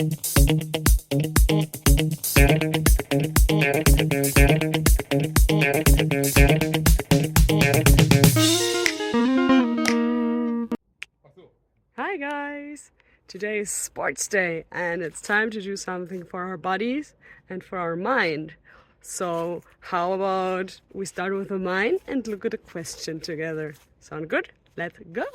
Hi guys! Today is sports day and it's time to do something for our bodies and for our mind. So how about we start with the mind and look at a question together? Sound good? Let's go!